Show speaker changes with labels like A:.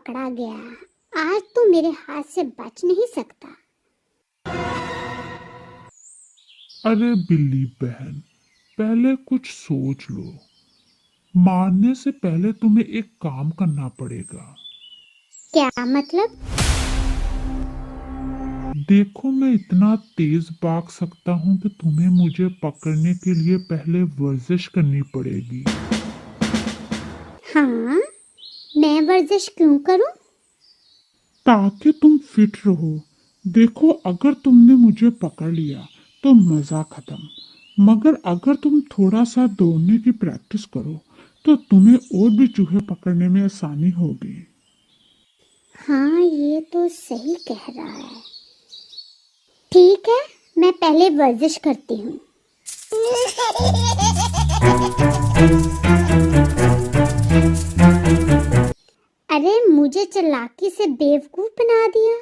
A: पकड़ा गया। आज तू मेरे हाथ से बच नहीं सकता।
B: अरे बिल्ली बहन, पहले कुछ सोच लो। मारने से पहले तुम्हें एक काम करना पड़ेगा।
A: क्या मतलब?
B: देखो, मैं इतना तेज भाग सकता हूँ कि तुम्हें मुझे पकड़ने के लिए पहले वर्जिश करनी पड़ेगी।
A: हाँ, मैं वर्जिश क्यों करूं?
B: ताकि तुम फिट रहो। देखो, अगर तुमने मुझे पकड़ लिया तो मजा खत्म, मगर अगर तुम थोड़ा सा दौड़ने की प्रैक्टिस करो तो तुम्हें और भी चूहे पकड़ने में आसानी होगी।
A: हाँ, ये तो सही कह रहा है। ठीक है, मैं पहले वर्जिश करती हूँ। अरे, मुझे चालाकी से बेवकूफ बना दिया।